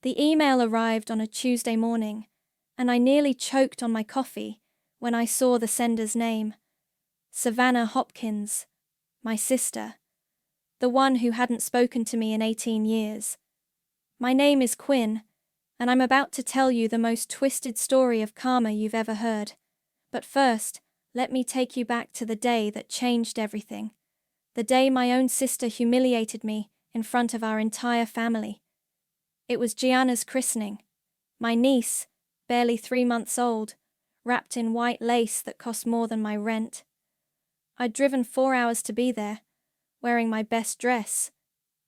The email arrived on a Tuesday morning, and I nearly choked on my coffee when I saw the sender's name. Savannah Hopkins, my sister, the one who hadn't spoken to me in 18 years. My name is Quinn, and I'm about to tell you the most twisted story of karma you've ever heard. But first, let me take you back to the day that changed everything. The day my own sister humiliated me in front of our entire family. It was Gianna's christening. My niece, barely 3 months old, wrapped in white lace that cost more than my rent. I'd driven 4 hours to be there, wearing my best dress,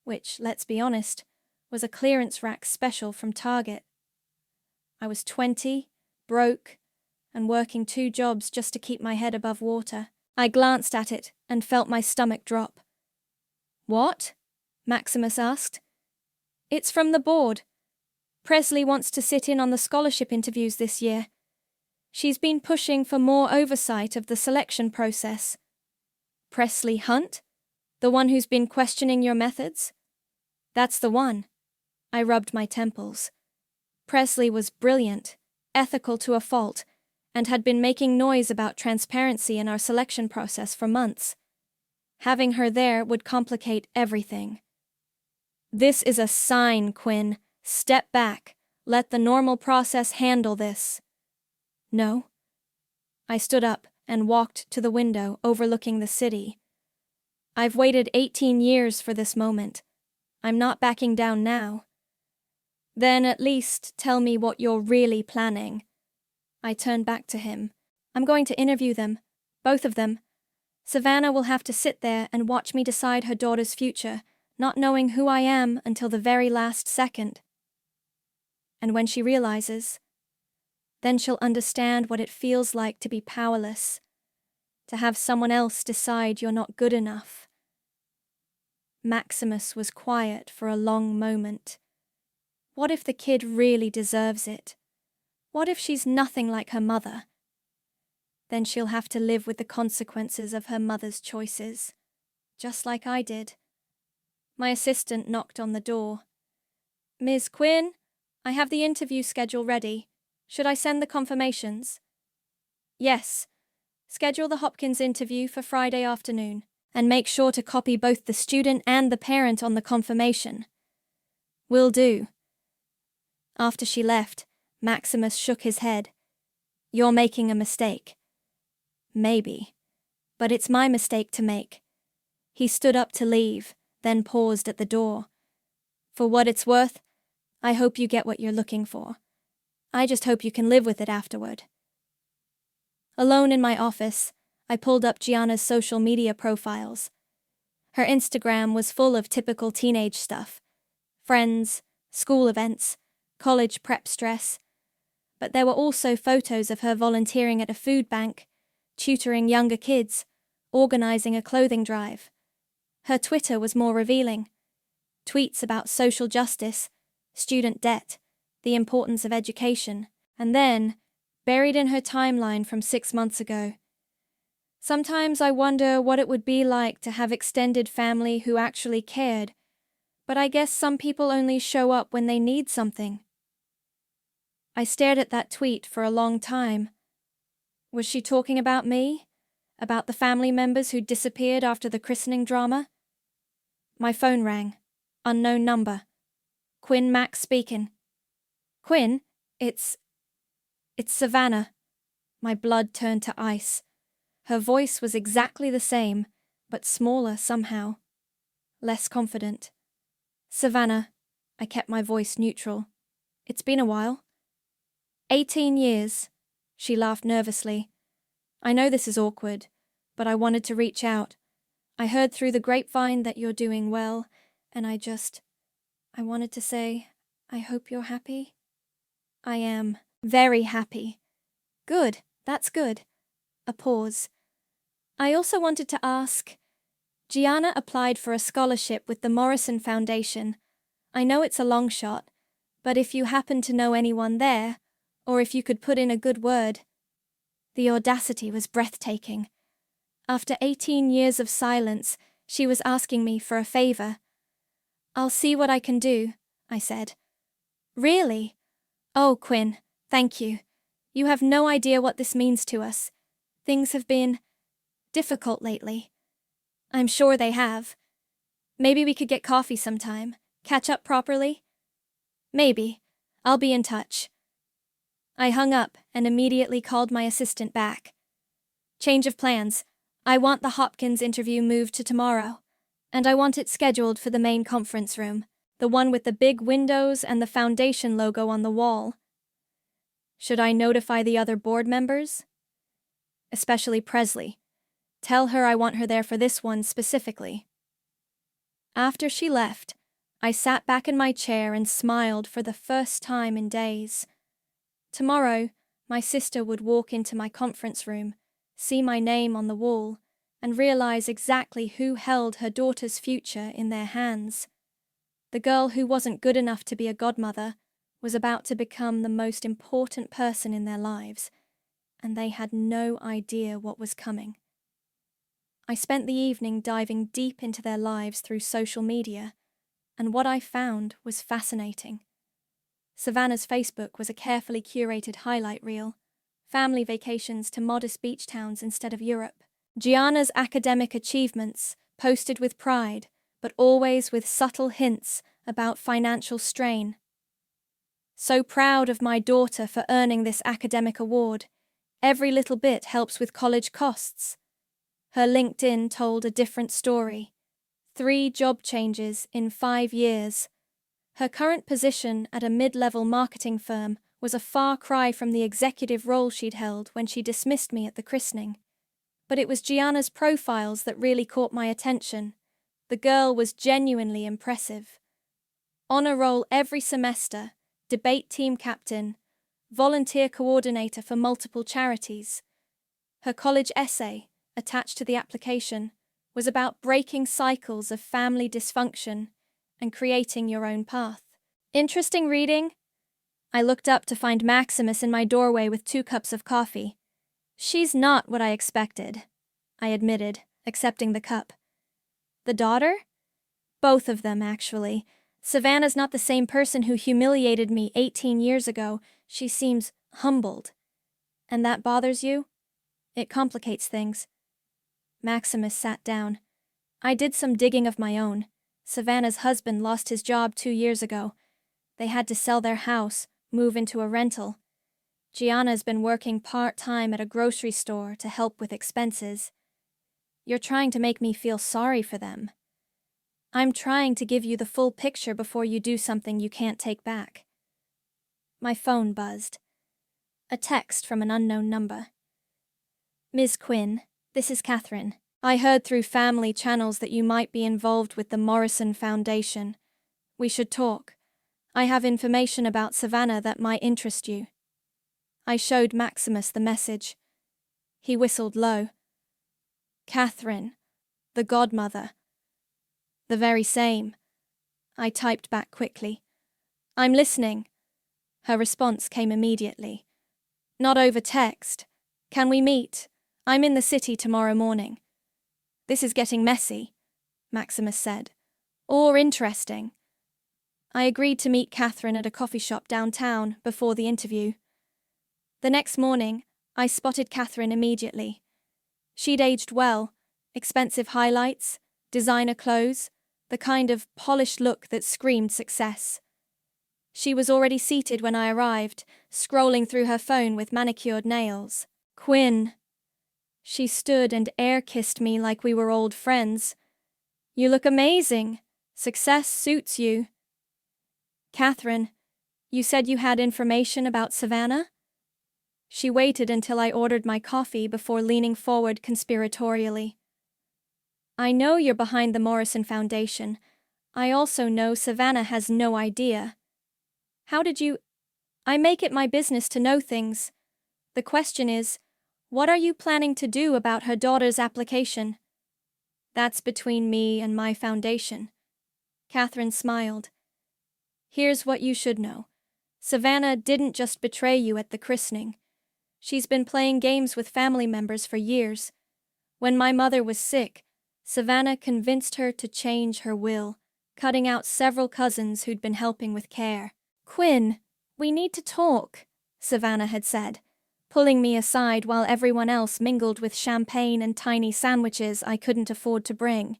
which, let's be honest, was a clearance rack special from Target. I was 20, broke, and working 2 jobs just to keep my head above water. I glanced at it and felt my stomach drop. "What?" Maximus asked. "It's from the board. Presley wants to sit in on the scholarship interviews this year. She's been pushing for more oversight of the selection process." "Presley Hunt? The one who's been questioning your methods?" "That's the one." I rubbed my temples. Presley was brilliant, ethical to a fault, and had been making noise about transparency in our selection process for months. Having her there would complicate everything. "This is a sign, Quinn. Step back. Let the normal process handle this." "No." I stood up and walked to the window overlooking the city. "I've waited 18 years for this moment. I'm not backing down now." "Then at least tell me what you're really planning." I turned back to him. "I'm going to interview them, both of them. Savannah will have to sit there and watch me decide her daughter's future, not knowing who I am until the very last second. And when she realizes, then she'll understand what it feels like to be powerless, to have someone else decide you're not good enough." Maximus was quiet for a long moment. What if the kid really deserves it? What if she's nothing like her mother? Then she'll have to live with the consequences of her mother's choices, just like I did. My assistant knocked on the door. "Ms. Quinn, I have the interview schedule ready. Should I send the confirmations?" "Yes. Schedule the Hopkins interview for Friday afternoon, and make sure to copy both the student and the parent on the confirmation." "Will do." After she left, Maximus shook his head. "You're making a mistake." "Maybe. But it's my mistake to make." He stood up to leave, then paused at the door. "For what it's worth, I hope you get what you're looking for. I just hope you can live with it afterward." Alone in my office, I pulled up Gianna's social media profiles. Her Instagram was full of typical teenage stuff. Friends, school events, college prep stress. But there were also photos of her volunteering at a food bank, tutoring younger kids, organizing a clothing drive. Her Twitter was more revealing. Tweets about social justice, student debt, the importance of education, and then, buried in her timeline from 6 months ago. Sometimes I wonder what it would be like to have extended family who actually cared, but I guess some people only show up when they need something. I stared at that tweet for a long time. Was she talking about me? About the family members who disappeared after the christening drama? My phone rang. Unknown number. "Quinn Max speaking." "Quinn, it's Savannah." My blood turned to ice. Her voice was exactly the same, but smaller somehow. Less confident. "Savannah." I kept my voice neutral. "It's been a while." 18 years. She laughed nervously. "I know this is awkward, but I wanted to reach out. I heard through the grapevine that you're doing well, and I wanted to say, I hope you're happy." "I am very happy." "Good, that's good." A pause. "I also wanted to ask, Gianna applied for a scholarship with the Morrison Foundation. I know it's a long shot, but if you happen to know anyone there, or if you could put in a good word." The audacity was breathtaking. After 18 years of silence, she was asking me for a favor. "I'll see what I can do," I said. Really? Oh, Quinn, thank you. You have no idea what this means to us. Things have been difficult lately. I'm sure they have. Maybe we could get coffee sometime, catch up properly? Maybe. I'll be in touch. I hung up and immediately called my assistant back. Change of plans. I want the Hopkins interview moved to tomorrow, and I want it scheduled for the main conference room, the one with the big windows and the foundation logo on the wall. Should I notify the other board members? Especially Presley. Tell her I want her there for this one specifically. After she left, I sat back in my chair and smiled for the first time in days. Tomorrow, my sister would walk into my conference room, see my name on the wall, and realize exactly who held her daughter's future in their hands. The girl who wasn't good enough to be a godmother was about to become the most important person in their lives, and they had no idea what was coming. I spent the evening diving deep into their lives through social media, and what I found was fascinating. Savannah's Facebook was a carefully curated highlight reel, family vacations to modest beach towns instead of Europe. Gianna's academic achievements, posted with pride, but always with subtle hints about financial strain. So proud of my daughter for earning this academic award. Every little bit helps with college costs. Her LinkedIn told a different story. 3 job changes in 5 years. Her current position at a mid-level marketing firm was a far cry from the executive role she'd held when she dismissed me at the christening. But it was Gianna's profiles that really caught my attention. The girl was genuinely impressive. Honor roll every semester, debate team captain, volunteer coordinator for multiple charities. Her college essay, attached to the application, was about breaking cycles of family dysfunction and creating your own path. Interesting reading? I looked up to find Maximus in my doorway with 2 cups of coffee. She's not what I expected, I admitted, accepting the cup. The daughter? Both of them, actually. Savannah's not the same person who humiliated me 18 years ago. She seems humbled. And that bothers you? It complicates things. Maximus sat down. I did some digging of my own. Savannah's husband lost his job 2 years ago. They had to sell their house, move into a rental. Gianna's been working part-time at a grocery store to help with expenses. You're trying to make me feel sorry for them. I'm trying to give you the full picture before you do something you can't take back. My phone buzzed. A text from an unknown number. Ms. Quinn, this is Catherine. I heard through family channels that you might be involved with the Morrison Foundation. We should talk. I have information about Savannah that might interest you. I showed Maximus the message. He whistled low. Catherine, the godmother. The very same. I typed back quickly. I'm listening. Her response came immediately. Not over text. Can we meet? I'm in the city tomorrow morning. This is getting messy, Maximus said. Or interesting. I agreed to meet Catherine at a coffee shop downtown before the interview. The next morning, I spotted Catherine immediately. She'd aged well, expensive highlights, designer clothes, the kind of polished look that screamed success. She was already seated when I arrived, scrolling through her phone with manicured nails. Quinn. She stood and air-kissed me like we were old friends. You look amazing. Success suits you. Catherine, you said you had information about Savannah? She waited until I ordered my coffee before leaning forward conspiratorially. I know you're behind the Morrison Foundation. I also know Savannah has no idea. How did you... I make it my business to know things. The question is, what are you planning to do about her daughter's application? That's between me and my foundation. Catherine smiled. Here's what you should know. Savannah didn't just betray you at the christening. She's been playing games with family members for years. When my mother was sick, Savannah convinced her to change her will, cutting out several cousins who'd been helping with care. Quinn, we need to talk, Savannah had said, pulling me aside while everyone else mingled with champagne and tiny sandwiches I couldn't afford to bring.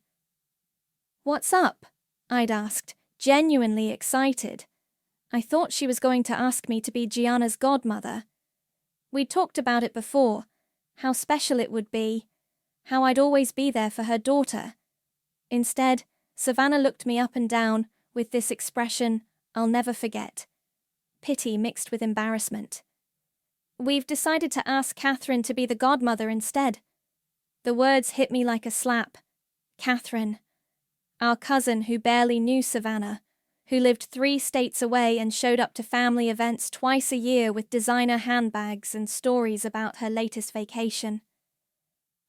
What's up? I'd asked, genuinely excited. I thought she was going to ask me to be Gianna's godmother. We'd talked about it before, how special it would be, how I'd always be there for her daughter. Instead, Savannah looked me up and down with this expression I'll never forget. Pity mixed with embarrassment. We've decided to ask Catherine to be the godmother instead. The words hit me like a slap. Catherine, our cousin who barely knew Savannah, who lived 3 states away and showed up to family events twice a year with designer handbags and stories about her latest vacation.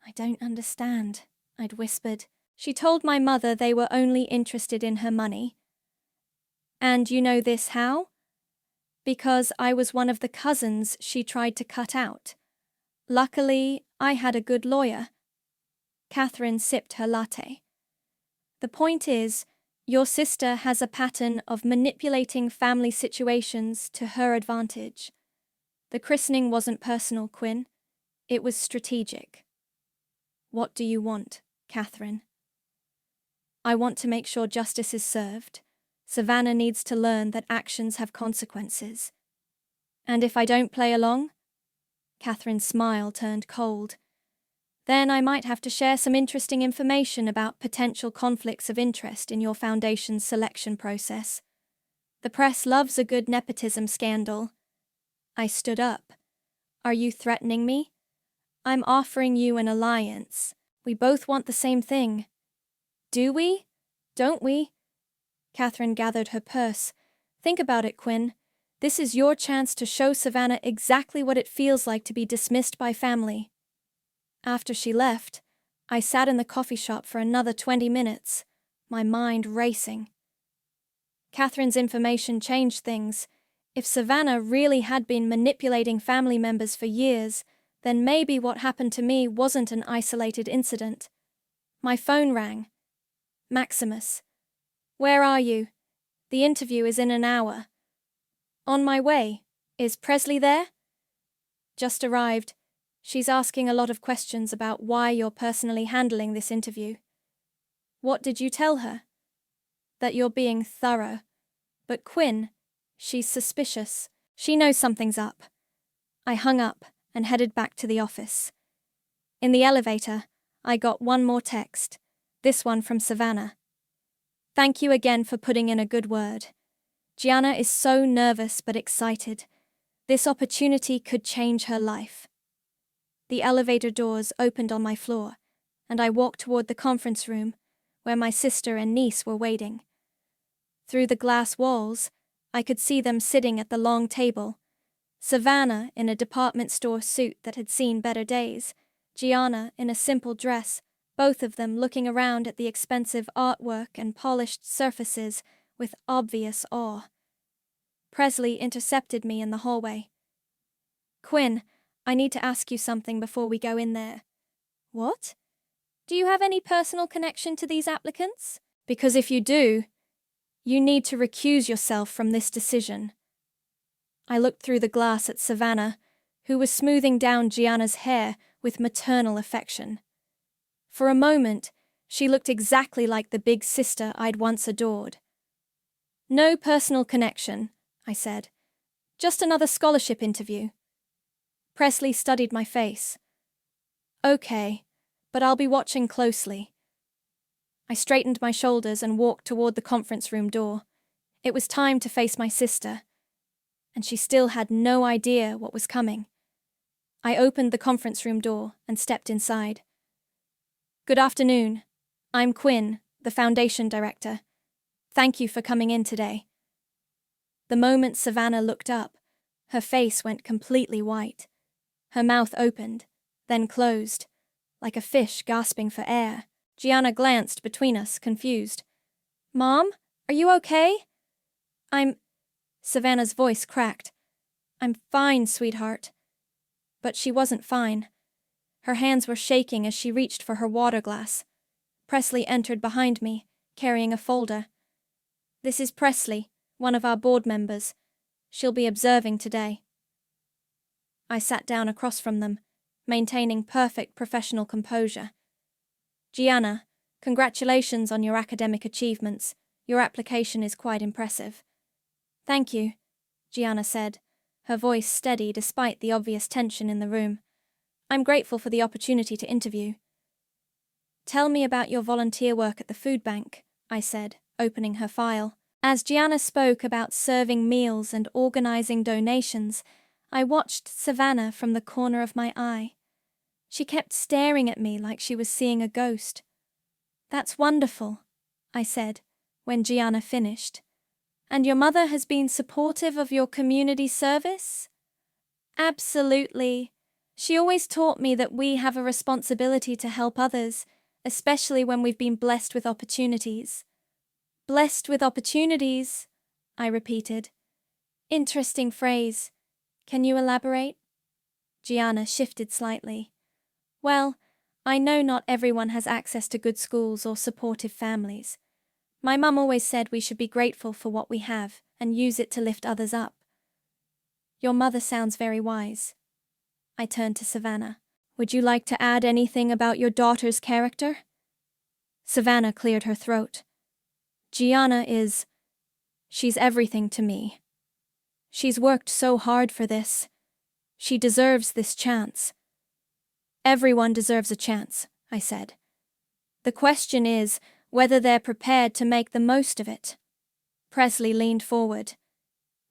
I don't understand, I'd whispered. She told my mother they were only interested in her money. And you know this how? Because I was one of the cousins she tried to cut out. Luckily, I had a good lawyer. Catherine sipped her latte. The point is, your sister has a pattern of manipulating family situations to her advantage. The christening wasn't personal, Quinn. It was strategic. What do you want, Catherine? I want to make sure justice is served. Savannah needs to learn that actions have consequences. And if I don't play along? Catherine's smile turned cold. Then I might have to share some interesting information about potential conflicts of interest in your foundation's selection process. The press loves a good nepotism scandal. I stood up. Are you threatening me? I'm offering you an alliance. We both want the same thing. Do we? Don't we? Catherine gathered her purse. Think about it, Quinn. This is your chance to show Savannah exactly what it feels like to be dismissed by family. After she left, I sat in the coffee shop for another 20 minutes, my mind racing. Catherine's information changed things. If Savannah really had been manipulating family members for years, then maybe what happened to me wasn't an isolated incident. My phone rang. Maximus. Where are you? The interview is in an hour. On my way. Is Presley there? Just arrived. She's asking a lot of questions about why you're personally handling this interview. What did you tell her? That you're being thorough. But Quinn, she's suspicious. She knows something's up. I hung up and headed back to the office. In the elevator, I got one more text, this one from Savannah. Thank you again for putting in a good word. Gianna is so nervous but excited. This opportunity could change her life. The elevator doors opened on my floor, and I walked toward the conference room, where my sister and niece were waiting. Through the glass walls, I could see them sitting at the long table. Savannah in a department store suit that had seen better days, Gianna in a simple dress, both of them looking around at the expensive artwork and polished surfaces with obvious awe. Presley intercepted me in the hallway. Quinn, I need to ask you something before we go in there. What? Do you have any personal connection to these applicants? Because if you do, you need to recuse yourself from this decision. I looked through the glass at Savannah, who was smoothing down Gianna's hair with maternal affection. For a moment, she looked exactly like the big sister I'd once adored. No personal connection, I said. Just another scholarship interview. Presley studied my face. Okay, but I'll be watching closely. I straightened my shoulders and walked toward the conference room door. It was time to face my sister, and she still had no idea what was coming. I opened the conference room door and stepped inside. Good afternoon. I'm Quinn, the Foundation Director. Thank you for coming in today. The moment Savannah looked up, her face went completely white. Her mouth opened, then closed, like a fish gasping for air. Gianna glanced between us, confused. Mom, are you okay? Savannah's voice cracked. I'm fine, sweetheart. But she wasn't fine. Her hands were shaking as she reached for her water glass. Presley entered behind me, carrying a folder. This is Presley, one of our board members. She'll be observing today. I sat down across from them, maintaining perfect professional composure. Gianna, congratulations on your academic achievements. Your application is quite impressive. Thank you, Gianna said, her voice steady despite the obvious tension in the room. I'm grateful for the opportunity to interview. Tell me about your volunteer work at the food bank, I said, opening her file. As Gianna spoke about serving meals and organizing donations, I watched Savannah from the corner of my eye. She kept staring at me like she was seeing a ghost. That's wonderful, I said, when Gianna finished. And your mother has been supportive of your community service? Absolutely. She always taught me that we have a responsibility to help others, especially when we've been blessed with opportunities. Blessed with opportunities, I repeated. Interesting phrase. Can you elaborate? Gianna shifted slightly. Well, I know not everyone has access to good schools or supportive families. My mum always said we should be grateful for what we have and use it to lift others up. Your mother sounds very wise. I turned to Savannah. Would you like to add anything about your daughter's character? Savannah cleared her throat. Gianna she's everything to me. She's worked so hard for this. She deserves this chance. Everyone deserves a chance, I said. The question is whether they're prepared to make the most of it. Presley leaned forward.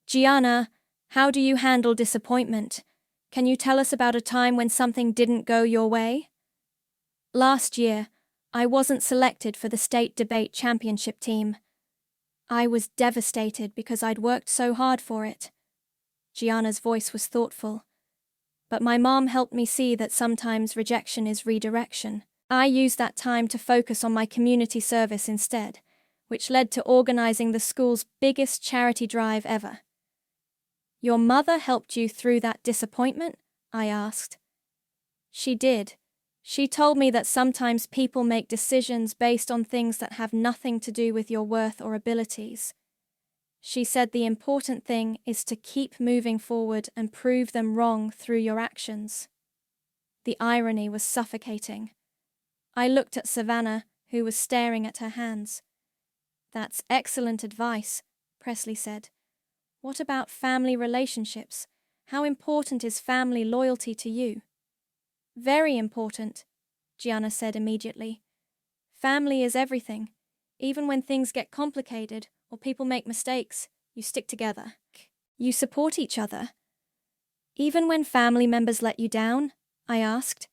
Gianna, how do you handle disappointment? Can you tell us about a time when something didn't go your way? Last year, I wasn't selected for the state debate championship team. I was devastated because I'd worked so hard for it. Gianna's voice was thoughtful. But my mom helped me see that sometimes rejection is redirection. I used that time to focus on my community service instead, which led to organizing the school's biggest charity drive ever. Your mother helped you through that disappointment? I asked. She did. She told me that sometimes people make decisions based on things that have nothing to do with your worth or abilities. She said the important thing is to keep moving forward and prove them wrong through your actions. The irony was suffocating. I looked at Savannah, who was staring at her hands. That's excellent advice, Presley said. What about family relationships? How important is family loyalty to you? Very important, Gianna said immediately. Family is everything. Even when things get complicated or people make mistakes, you stick together. You support each other. Even when family members let you down? I asked.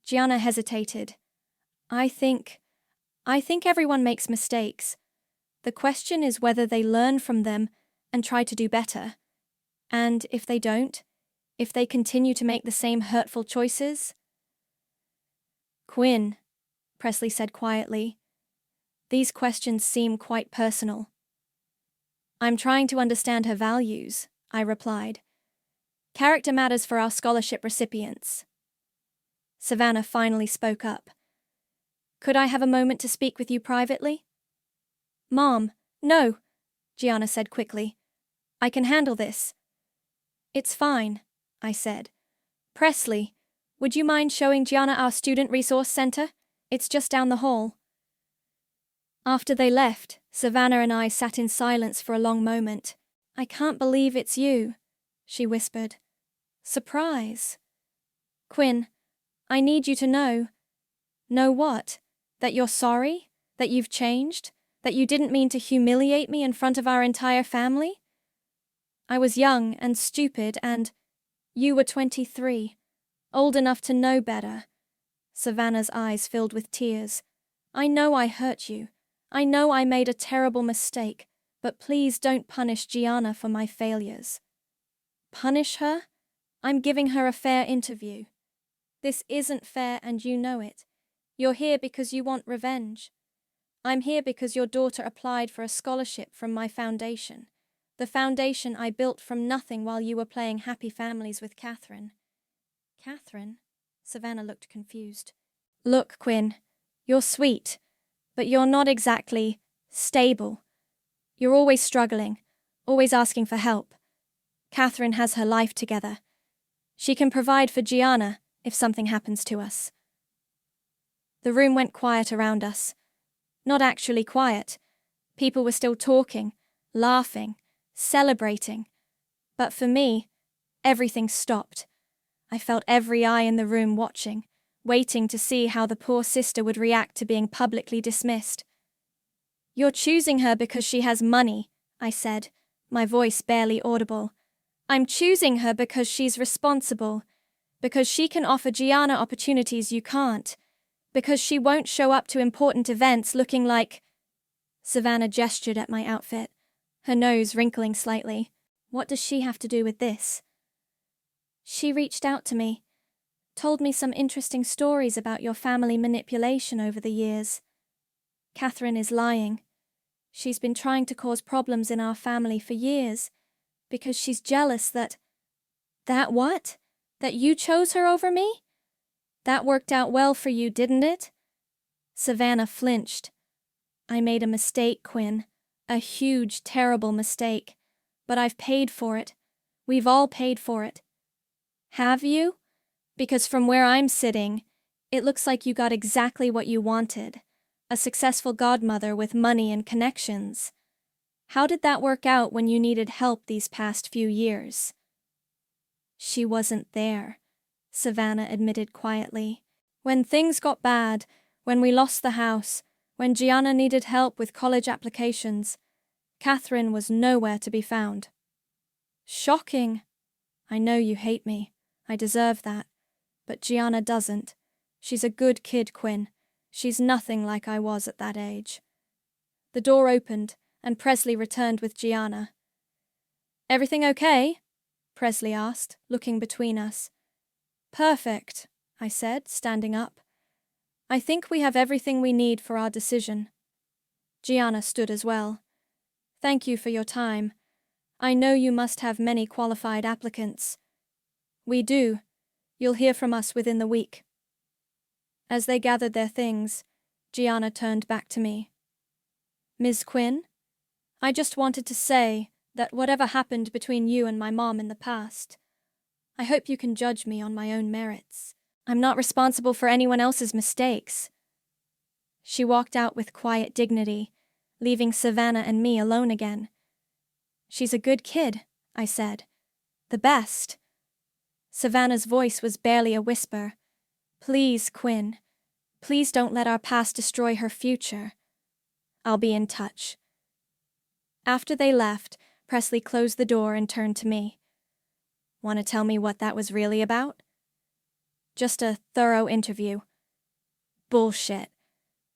Gianna hesitated. I think everyone makes mistakes. The question is whether they learn from them and try to do better. And if they don't, if they continue to make the same hurtful choices? Quinn, Presley said quietly, these questions seem quite personal. I'm trying to understand her values, I replied. Character matters for our scholarship recipients. Savannah finally spoke up. Could I have a moment to speak with you privately? Mom, no, Gianna said quickly. I can handle this. It's fine, I said. Presley, would you mind showing Gianna our Student Resource Center? It's just down the hall. After they left, Savannah and I sat in silence for a long moment. I can't believe it's you, she whispered. Surprise. Quinn, I need you to know. Know what? That you're sorry? That you've changed? That you didn't mean to humiliate me in front of our entire family? I was young and stupid and you were 23, old enough to know better. Savannah's eyes filled with tears. I know I hurt you. I know I made a terrible mistake, but please don't punish Gianna for my failures. Punish her? I'm giving her a fair interview. This isn't fair and you know it. You're here because you want revenge. I'm here because your daughter applied for a scholarship from my foundation. The foundation I built from nothing while you were playing Happy Families with Catherine. Catherine? Savannah looked confused. Look, Quinn, you're sweet, but you're not exactly stable. You're always struggling, always asking for help. Catherine has her life together. She can provide for Gianna if something happens to us. The room went quiet around us. Not actually quiet. People were still talking, laughing, celebrating. But for me, everything stopped. I felt every eye in the room watching, waiting to see how the poor sister would react to being publicly dismissed. "You're choosing her because she has money," I said, my voice barely audible. "I'm choosing her because she's responsible, because she can offer Gianna opportunities you can't, because she won't show up to important events looking like—" Savannah gestured at my outfit, her nose wrinkling slightly. "What does she have to do with this?" "She reached out to me, told me some interesting stories about your family manipulation over the years. Catherine is lying. She's been trying to cause problems in our family for years, because she's jealous that—" "That what? That you chose her over me? That worked out well for you, didn't it?" Savannah flinched. "I made a mistake, Quinn. A huge, terrible mistake. But I've paid for it. We've all paid for it." "Have you? Because from where I'm sitting, it looks like you got exactly what you wanted. A successful godmother with money and connections. How did that work out when you needed help these past few years?" "She wasn't there," Savannah admitted quietly. "When things got bad, when we lost the house, when Gianna needed help with college applications, Catherine was nowhere to be found." "Shocking. I know you hate me. I deserve that. But Gianna doesn't. She's a good kid, Quinn. She's nothing like I was at that age." The door opened, and Presley returned with Gianna. "Everything okay?" Presley asked, looking between us. "Perfect," I said, standing up. "I think we have everything we need for our decision." Gianna stood as well. "Thank you for your time. I know you must have many qualified applicants." "We do. You'll hear from us within the week." As they gathered their things, Gianna turned back to me. "Ms. Quinn, I just wanted to say that whatever happened between you and my mom in the past, I hope you can judge me on my own merits. I'm not responsible for anyone else's mistakes." She walked out with quiet dignity, leaving Savannah and me alone again. "She's a good kid," I said. "The best." Savannah's voice was barely a whisper. "Please, Quinn. Please don't let our past destroy her future." "I'll be in touch." After they left, Presley closed the door and turned to me. "Want to tell me what that was really about?" "Just a thorough interview." "Bullshit.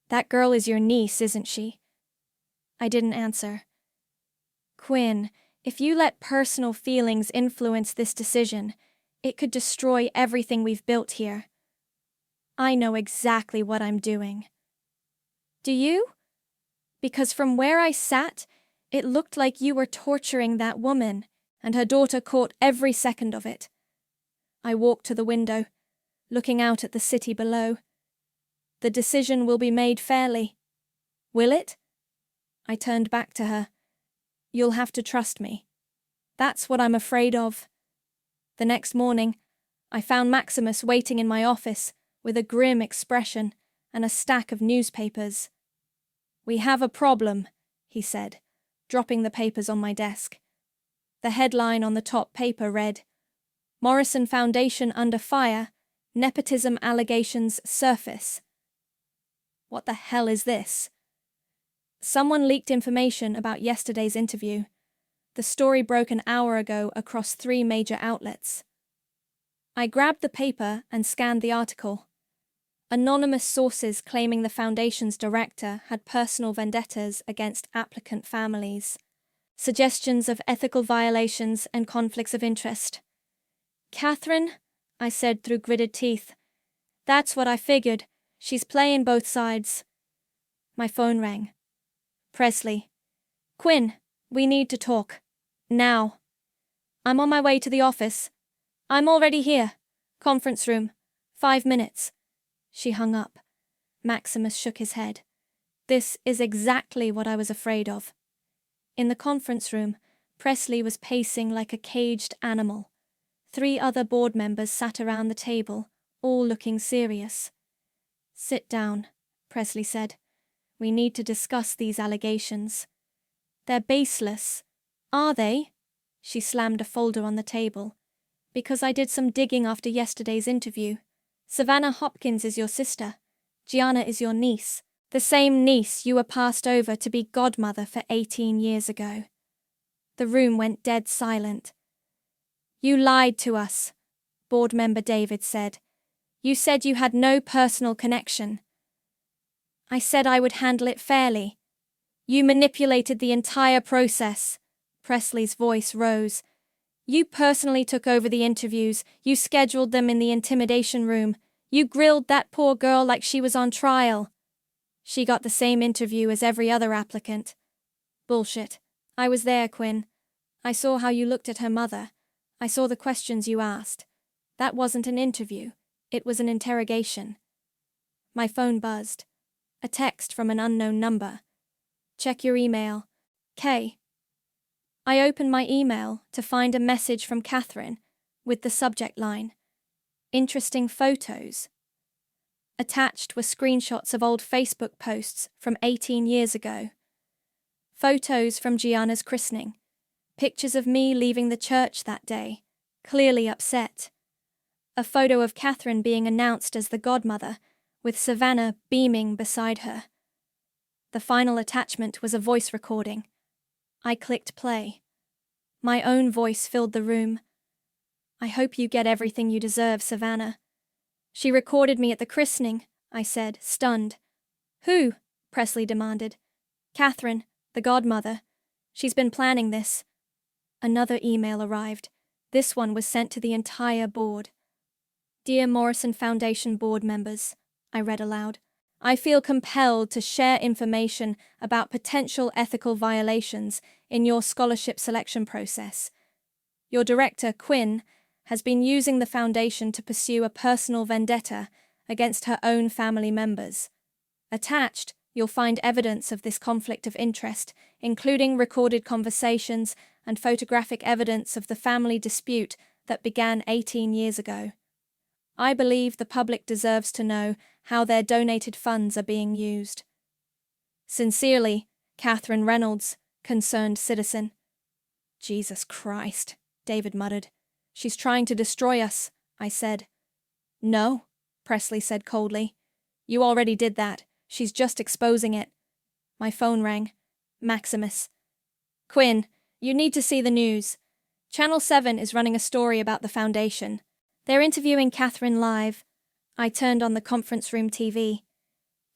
That girl is your niece, isn't she?" I didn't answer. "Quinn, if you let personal feelings influence this decision, it could destroy everything we've built here. I know exactly what I'm doing." "Do you? Because from where I sat, it looked like you were torturing that woman, and her daughter caught every second of it." I walked to the window, looking out at the city below. "The decision will be made fairly." "Will it?" I turned back to her. "You'll have to trust me. That's what I'm afraid of." The next morning, I found Maximus waiting in my office with a grim expression and a stack of newspapers. "We have a problem," he said, dropping the papers on my desk. The headline on the top paper read, "Morrison Foundation under fire, nepotism allegations surface." What the hell is this? Someone leaked information about yesterday's interview. The story broke an hour ago across 3 major outlets. I grabbed the paper and scanned the article. Anonymous sources claiming the foundation's director had personal vendettas against applicant families. Suggestions of ethical violations and conflicts of interest. "Catherine," I said through gritted teeth. "That's what I figured. She's playing both sides." My phone rang. "Presley." "Quinn, we need to talk. Now." "I'm on my way to the office." "I'm already here. Conference room. 5 minutes." She hung up. Maximus shook his head. "This is exactly what I was afraid of." In the conference room, Presley was pacing like a caged animal. 3 other board members sat around the table, all looking serious. "Sit down," Presley said. "We need to discuss these allegations." "They're baseless." "Are they?" She slammed a folder on the table. "Because I did some digging after yesterday's interview. Savannah Hopkins is your sister. Gianna is your niece. The same niece you were passed over to be godmother for 18 years ago." The room went dead silent. "You lied to us," board member David said. "You said you had no personal connection." "I said I would handle it fairly." "You manipulated the entire process." Presley's voice rose. "You personally took over the interviews. You scheduled them in the intimidation room. You grilled that poor girl like she was on trial." "She got the same interview as every other applicant." "Bullshit. I was there, Quinn. I saw how you looked at her mother. I saw the questions you asked. That wasn't an interview. It was an interrogation." My phone buzzed. A text from an unknown number. "Check your email. K." I opened my email to find a message from Catherine with the subject line, "Interesting photos." Attached were screenshots of old Facebook posts from 18 years ago. Photos from Gianna's christening. Pictures of me leaving the church that day, clearly upset. A photo of Catherine being announced as the godmother, with Savannah beaming beside her. The final attachment was a voice recording. I clicked play. My own voice filled the room. "I hope you get everything you deserve, Savannah." "She recorded me at the christening," I said, stunned. "Who?" Presley demanded. "Catherine, the godmother. She's been planning this." Another email arrived. This one was sent to the entire board. "Dear Morrison Foundation board members," I read aloud, "I feel compelled to share information about potential ethical violations in your scholarship selection process. Your director, Quinn, has been using the foundation to pursue a personal vendetta against her own family members. Attached, you'll find evidence of this conflict of interest, including recorded conversations and photographic evidence of the family dispute that began 18 years ago. I believe the public deserves to know how their donated funds are being used. Sincerely, Catherine Reynolds, concerned citizen." "Jesus Christ," David muttered. "She's trying to destroy us," I said. "No," Presley said coldly. "You already did that. She's just exposing it." My phone rang. Maximus. "Quinn, you need to see the news. Channel 7 is running a story about the foundation. They're interviewing Catherine live." I turned on the conference room TV.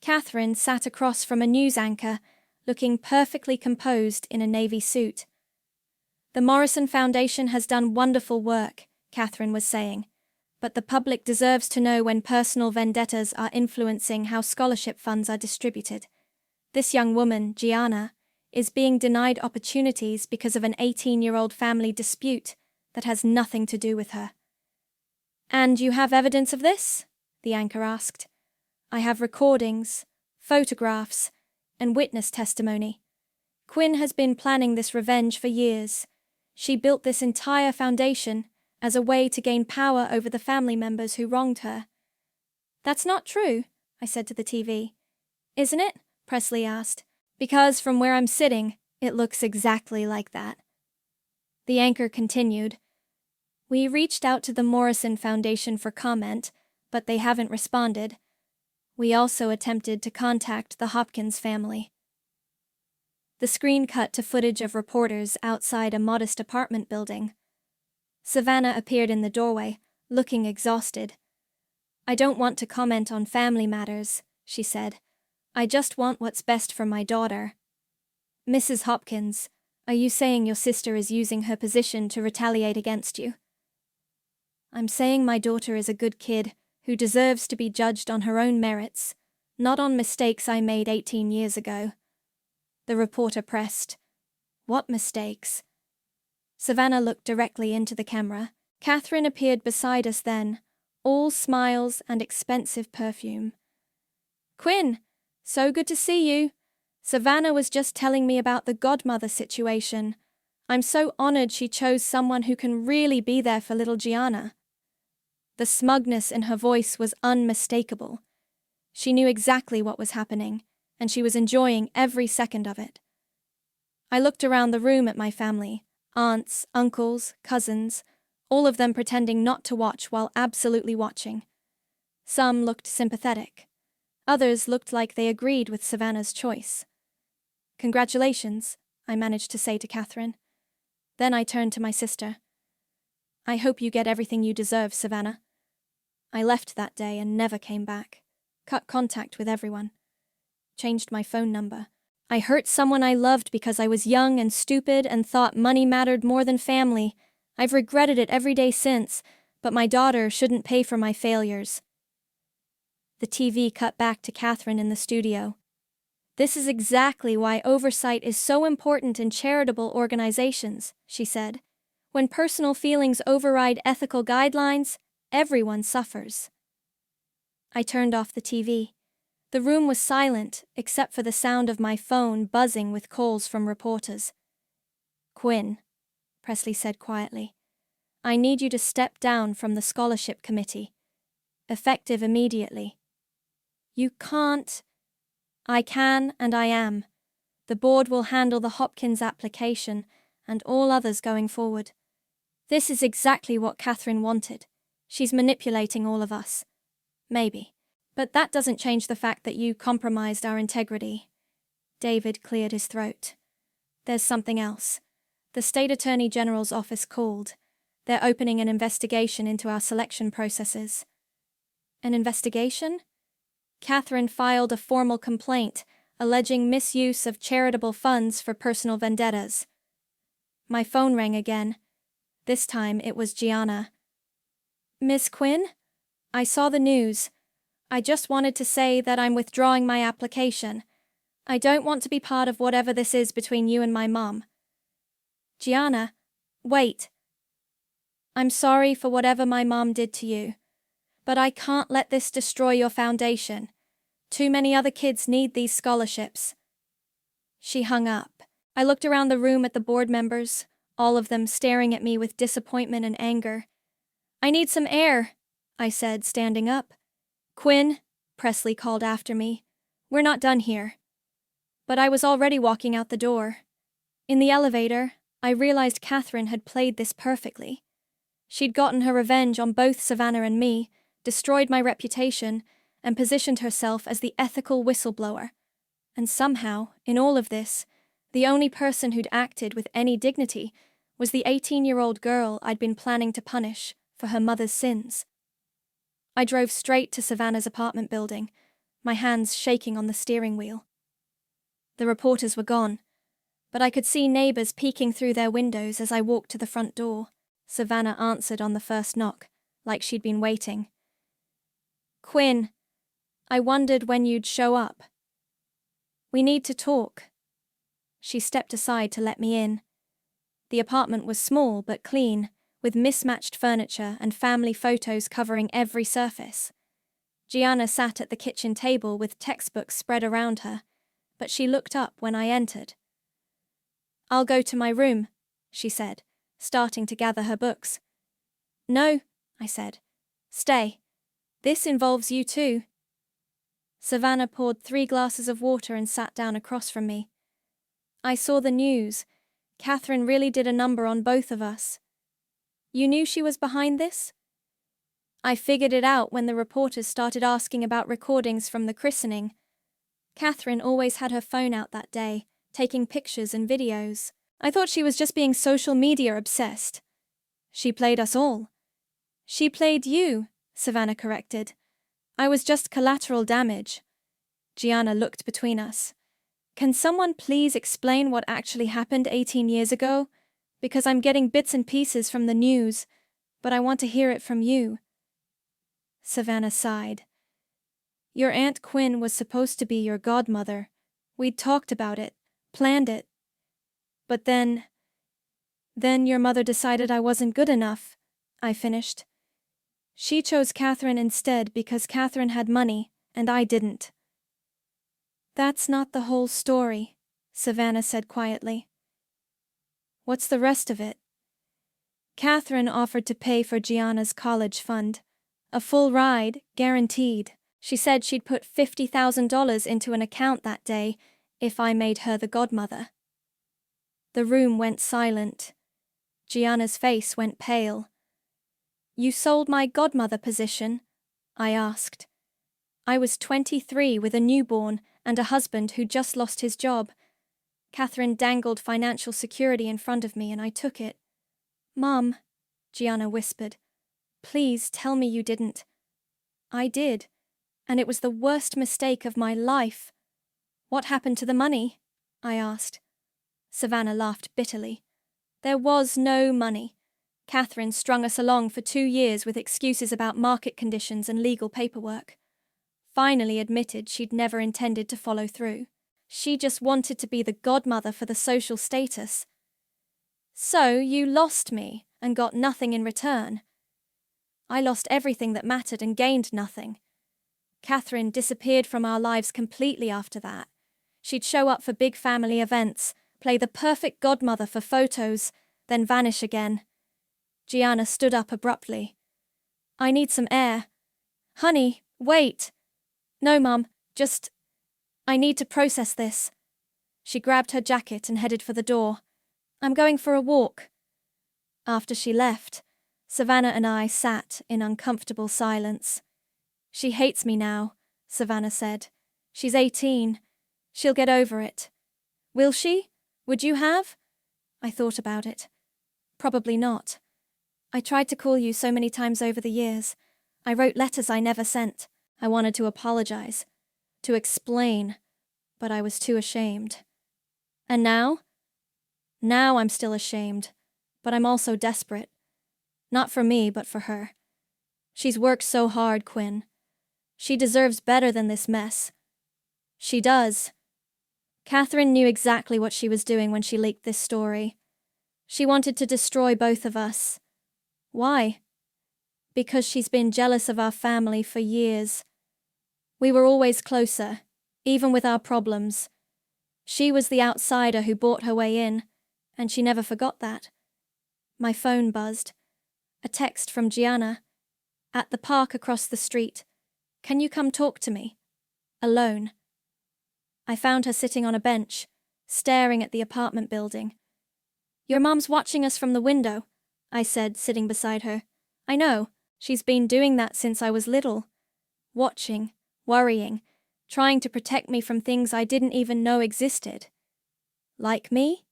Catherine sat across from a news anchor, looking perfectly composed in a navy suit. "The Morrison Foundation has done wonderful work," Catherine was saying, "but the public deserves to know when personal vendettas are influencing how scholarship funds are distributed. This young woman, Gianna, is being denied opportunities because of an 18-year-old family dispute that has nothing to do with her." "And you have evidence of this?" the anchor asked. "I have recordings, photographs, and witness testimony. Quinn has been planning this revenge for years. She built this entire foundation as a way to gain power over the family members who wronged her." "That's not true," I said to the TV. "Isn't it?" Presley asked. "Because from where I'm sitting, it looks exactly like that." The anchor continued. "We reached out to the Morrison Foundation for comment, but they haven't responded. We also attempted to contact the Hopkins family." The screen cut to footage of reporters outside a modest apartment building. Savannah appeared in the doorway, looking exhausted. "I don't want to comment on family matters," she said. "I just want what's best for my daughter." "Mrs. Hopkins, are you saying your sister is using her position to retaliate against you?" "I'm saying my daughter is a good kid who deserves to be judged on her own merits, not on mistakes I made 18 years ago." The reporter pressed. "What mistakes?" Savannah looked directly into the camera. Catherine appeared beside us then, all smiles and expensive perfume. "Quinn, so good to see you. Savannah was just telling me about the godmother situation. I'm so honored she chose someone who can really be there for little Gianna. The smugness in her voice was unmistakable. She knew exactly what was happening, and she was enjoying every second of it. I looked around the room at my family, aunts, uncles, cousins, all of them pretending not to watch while absolutely watching. Some looked sympathetic. Others looked like they agreed with Savannah's choice. "Congratulations," I managed to say to Catherine. Then I turned to my sister. "I hope you get everything you deserve, Savannah." I left that day and never came back. Cut contact with everyone. Changed my phone number. I hurt someone I loved because I was young and stupid and thought money mattered more than family. I've regretted it every day since, but my daughter shouldn't pay for my failures. The TV cut back to Catherine in the studio. "This is exactly why oversight is so important in charitable organizations," she said. "When personal feelings override ethical guidelines, everyone suffers." I turned off the TV. The room was silent, except for the sound of my phone buzzing with calls from reporters. "Quinn," Presley said quietly, "I need you to step down from the scholarship committee. Effective immediately." "You can't." "I can and I am. The board will handle the Hopkins application and all others going forward. This is exactly what Catherine wanted. She's manipulating all of us. Maybe. But that doesn't change the fact that you compromised our integrity." David cleared his throat. "There's something else. The State Attorney General's office called. They're opening an investigation into our selection processes." "An investigation?" "Catherine filed a formal complaint alleging misuse of charitable funds for personal vendettas." My phone rang again. This time it was Gianna. "Miss Quinn? I saw the news. I just wanted to say that I'm withdrawing my application. I don't want to be part of whatever this is between you and my mom." "Gianna, wait. I'm sorry for whatever my mom did to you. But I can't let this destroy your foundation. Too many other kids need these scholarships." She hung up. I looked around the room at the board members, all of them staring at me with disappointment and anger. "I need some air," I said, standing up. "Quinn," Presley called after me, "we're not done here." But I was already walking out the door. In the elevator, I realized Catherine had played this perfectly. She'd gotten her revenge on both Savannah and me, destroyed my reputation, and positioned herself as the ethical whistleblower. And somehow, in all of this, the only person who'd acted with any dignity was the 18-year-old girl I'd been planning to punish for her mother's sins. I drove straight to Savannah's apartment building, my hands shaking on the steering wheel. The reporters were gone, but I could see neighbors peeking through their windows as I walked to the front door. Savannah answered on the first knock, like she'd been waiting. "Quinn, I wondered when you'd show up. We need to talk." She stepped aside to let me in. The apartment was small but clean, with mismatched furniture and family photos covering every surface. Gianna sat at the kitchen table with textbooks spread around her, but she looked up when I entered. "I'll go to my room," she said, starting to gather her books. "No," I said. "Stay. This involves you too." Savannah poured 3 glasses of water and sat down across from me. "I saw the news. Catherine really did a number on both of us." "You knew she was behind this?" "I figured it out when the reporters started asking about recordings from the christening. Catherine always had her phone out that day, taking pictures and videos. I thought she was just being social media obsessed." "She played us all." "She played you," Savannah corrected. "I was just collateral damage." Gianna looked between us. "Can someone please explain what actually happened 18 years ago? Because I'm getting bits and pieces from the news, but I want to hear it from you." Savannah sighed. "Your Aunt Quinn was supposed to be your godmother. We'd talked about it, planned it. But then your mother decided I wasn't good enough," I finished. "She chose Catherine instead because Catherine had money, and I didn't." "That's not the whole story," Savannah said quietly. What's the rest of it? Catherine offered to pay for Gianna's college fund. A full ride, guaranteed. She said she'd put $50,000 into an account that day if I made her the godmother. The room went silent. Gianna's face went pale. You sold my godmother position? I asked. I was 23 with a newborn and a husband who just lost his job. Catherine dangled financial security in front of me and I took it. Mum, Gianna whispered, please tell me you didn't. I did, and it was the worst mistake of my life. What happened to the money? I asked. Savannah laughed bitterly. There was no money. Catherine strung us along for 2 years with excuses about market conditions and legal paperwork. Finally admitted she'd never intended to follow through. She just wanted to be the godmother for the social status. So you lost me and got nothing in return. I lost everything that mattered and gained nothing. Catherine disappeared from our lives completely after that. She'd show up for big family events, play the perfect godmother for photos, then vanish again. Gianna stood up abruptly. I need some air. Honey, wait. No, Mum, I need to process this. She grabbed her jacket and headed for the door. I'm going for a walk. After she left, Savannah and I sat in uncomfortable silence. She hates me now, Savannah said. She's 18. She'll get over it. Will she? Would you have? I thought about it. Probably not. I tried to call you so many times over the years. I wrote letters I never sent. I wanted to apologize, to explain, but I was too ashamed. And now? Now I'm still ashamed, but I'm also desperate. Not for me, but for her. She's worked so hard, Quinn. She deserves better than this mess. She does. Catherine knew exactly what she was doing when she leaked this story. She wanted to destroy both of us. Why? Because she's been jealous of our family for years. We were always closer, even with our problems. She was the outsider who bought her way in, and she never forgot that. My phone buzzed. A text from Gianna. At the park across the street. Can you come talk to me? Alone. I found her sitting on a bench, staring at the apartment building. Your mum's watching us from the window, I said, sitting beside her. I know, she's been doing that since I was little. Watching, worrying, trying to protect me from things I didn't even know existed. Like me?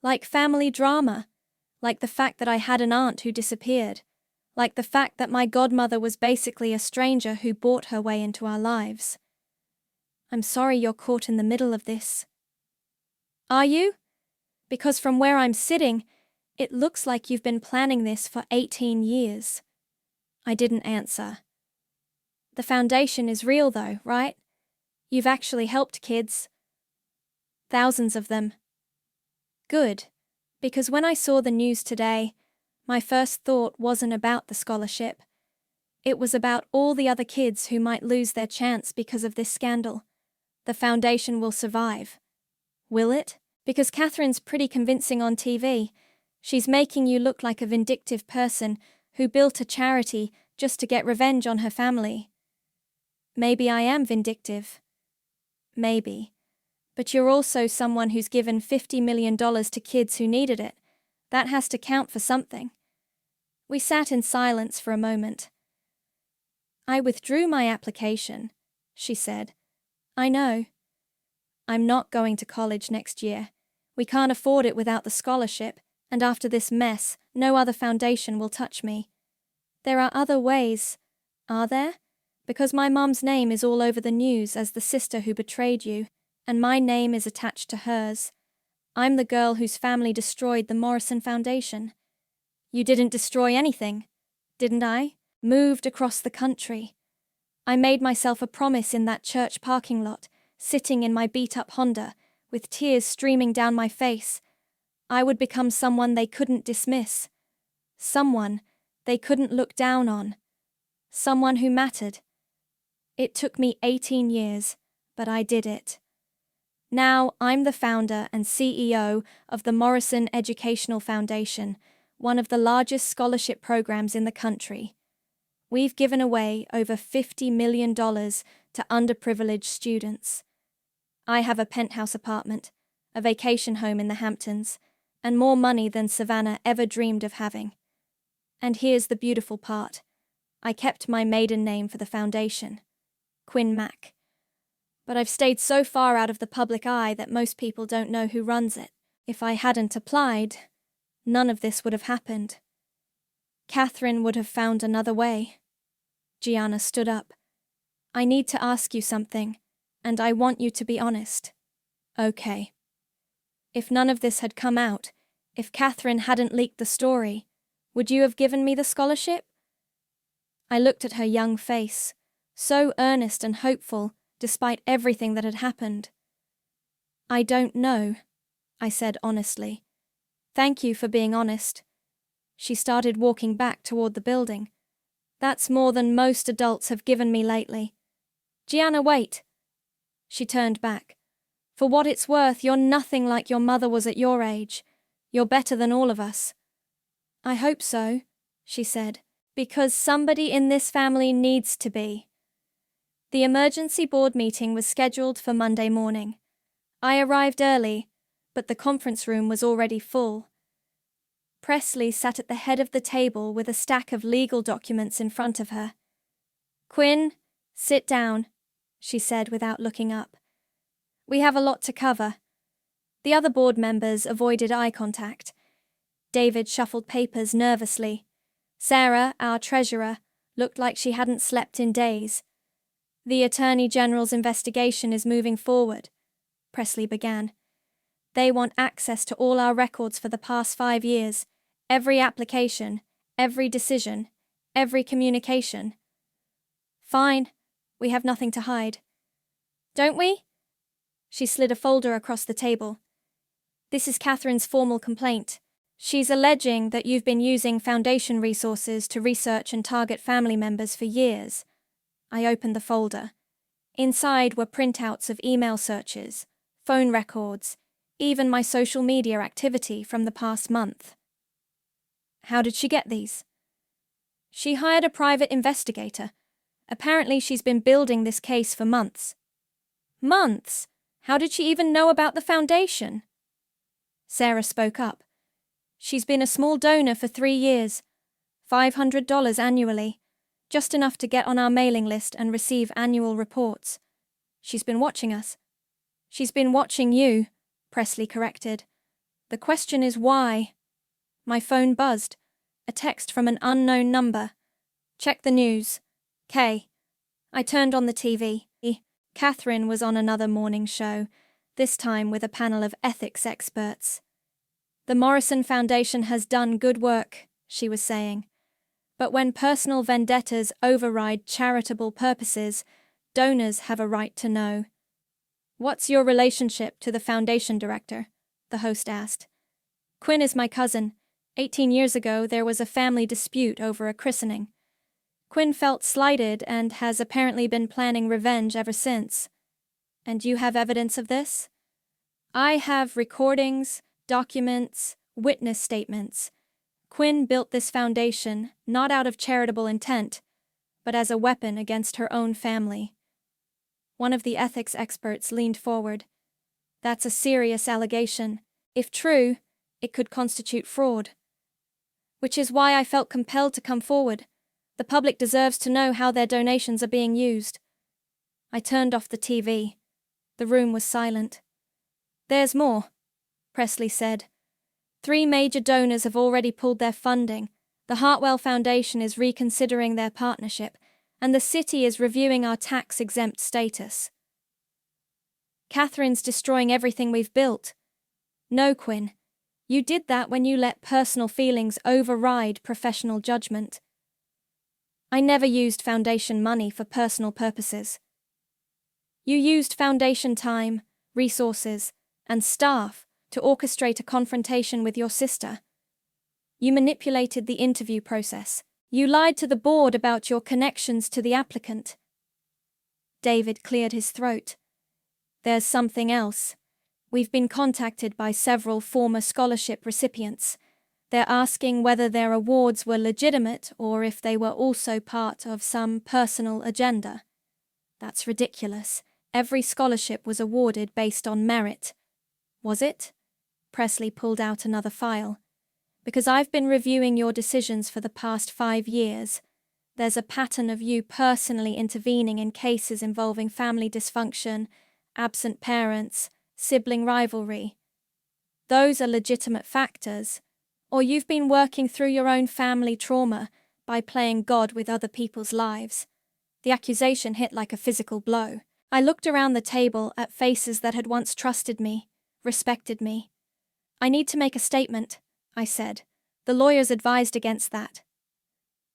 Like family drama. Like the fact that I had an aunt who disappeared. Like the fact that my godmother was basically a stranger who bought her way into our lives. I'm sorry you're caught in the middle of this. Are you? Because from where I'm sitting, it looks like you've been planning this for 18 years. I didn't answer. The foundation is real though, right? You've actually helped kids. Thousands of them. Good, because when I saw the news today, my first thought wasn't about the scholarship. It was about all the other kids who might lose their chance because of this scandal. The foundation will survive. Will it? Because Catherine's pretty convincing on TV. She's making you look like a vindictive person who built a charity just to get revenge on her family. Maybe I am vindictive. Maybe. But you're also someone who's given $50 million to kids who needed it. That has to count for something. We sat in silence for a moment. I withdrew my application, she said. I know. I'm not going to college next year. We can't afford it without the scholarship, and after this mess, no other foundation will touch me. There are other ways, are there? Because my mum's name is all over the news as the sister who betrayed you, and my name is attached to hers. I'm the girl whose family destroyed the Morrison Foundation. You didn't destroy anything, didn't I? Moved across the country. I made myself a promise in that church parking lot, sitting in my beat-up Honda, with tears streaming down my face. I would become someone they couldn't dismiss. Someone they couldn't look down on. Someone who mattered. It took me 18 years, but I did it. Now I'm the founder and CEO of the Morrison Educational Foundation, one of the largest scholarship programs in the country. We've given away over $50 million to underprivileged students. I have a penthouse apartment, a vacation home in the Hamptons, and more money than Savannah ever dreamed of having. And here's the beautiful part. I kept my maiden name for the foundation, Quinn Mack. But I've stayed so far out of the public eye that most people don't know who runs it. If I hadn't applied, none of this would have happened. Catherine would have found another way. Gianna stood up. I need to ask you something, and I want you to be honest. Okay. If none of this had come out, if Catherine hadn't leaked the story, would you have given me the scholarship? I looked at her young face, so earnest and hopeful, despite everything that had happened. I don't know, I said honestly. Thank you for being honest. She started walking back toward the building. That's more than most adults have given me lately. Gianna, wait. She turned back. For what it's worth, you're nothing like your mother was at your age. You're better than all of us. I hope so, she said, because somebody in this family needs to be. The emergency board meeting was scheduled for Monday morning. I arrived early, but the conference room was already full. Presley sat at the head of the table with a stack of legal documents in front of her. Quinn, sit down, she said without looking up. We have a lot to cover. The other board members avoided eye contact. David shuffled papers nervously. Sarah, our treasurer, looked like she hadn't slept in days. The Attorney General's investigation is moving forward, Presley began. They want access to all our records for the past 5 years, every application, every decision, every communication. Fine, we have nothing to hide. Don't we? She slid a folder across the table. This is Catherine's formal complaint. She's alleging that you've been using foundation resources to research and target family members for years. I opened the folder. Inside were printouts of email searches, phone records, even my social media activity from the past month. How did she get these? She hired a private investigator. Apparently she's been building this case for months. Months? How did she even know about the foundation? Sarah spoke up. She's been a small donor for 3 years, $500 annually, just enough to get on our mailing list and receive annual reports. She's been watching us. She's been watching you, Presley corrected. The question is why? My phone buzzed. A text from an unknown number. Check the news. K. I turned on the TV. Catherine was on another morning show, this time with a panel of ethics experts. The Morrison Foundation has done good work, she was saying. But when personal vendettas override charitable purposes, donors have a right to know. What's your relationship to the foundation director? The host asked. Quinn is my cousin. 18 years ago, there was a family dispute over a christening. Quinn felt slighted and has apparently been planning revenge ever since. And you have evidence of this? I have recordings, documents, witness statements. Quinn built this foundation not out of charitable intent, but as a weapon against her own family. One of the ethics experts leaned forward. That's a serious allegation. If true, it could constitute fraud. Which is why I felt compelled to come forward. The public deserves to know how their donations are being used. I turned off the TV. The room was silent. There's more, Presley said. 3 major donors have already pulled their funding. The Hartwell Foundation is reconsidering their partnership, and the city is reviewing our tax-exempt status. Catherine's destroying everything we've built. No, Quinn. You did that when you let personal feelings override professional judgment. I never used foundation money for personal purposes. You used foundation time, resources, and staff to orchestrate a confrontation with your sister. You manipulated the interview process. You lied to the board about your connections to the applicant. David cleared his throat. There's something else. We've been contacted by several former scholarship recipients. They're asking whether their awards were legitimate or if they were also part of some personal agenda. That's ridiculous. Every scholarship was awarded based on merit. Was it? Presley pulled out another file. Because I've been reviewing your decisions for the past 5 years. There's a pattern of you personally intervening in cases involving family dysfunction, absent parents, sibling rivalry. Those are legitimate factors. Or you've been working through your own family trauma by playing God with other people's lives. The accusation hit like a physical blow. I looked around the table at faces that had once trusted me, respected me. I need to make a statement, I said. The lawyers advised against that.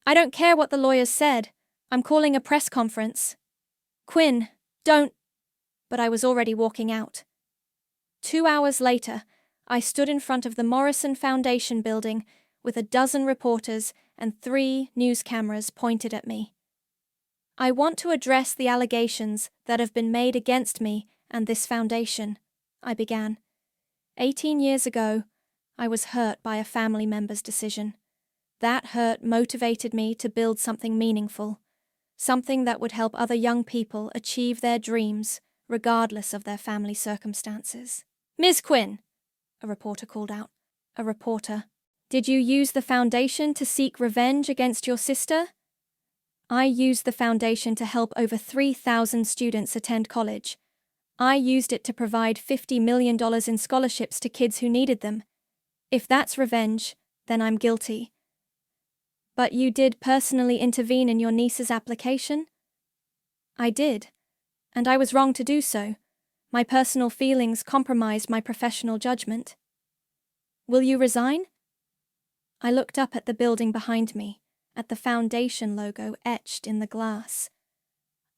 I don't care what the lawyers said. I'm calling a press conference. Quinn, don't. But I was already walking out. 2 hours later, I stood in front of the Morrison Foundation building with a dozen reporters and 3 news cameras pointed at me. I want to address the allegations that have been made against me and this foundation, I began. 18 years ago, I was hurt by a family member's decision. That hurt motivated me to build something meaningful, something that would help other young people achieve their dreams, regardless of their family circumstances. Ms. Quinn, a reporter called out. A reporter. Did you use the foundation to seek revenge against your sister? I used the foundation to help over 3,000 students attend college. I used it to provide $50 million in scholarships to kids who needed them. If that's revenge, then I'm guilty. But you did personally intervene in your niece's application? I did, and I was wrong to do so. My personal feelings compromised my professional judgment. Will you resign? I looked up at the building behind me, at the foundation logo etched in the glass.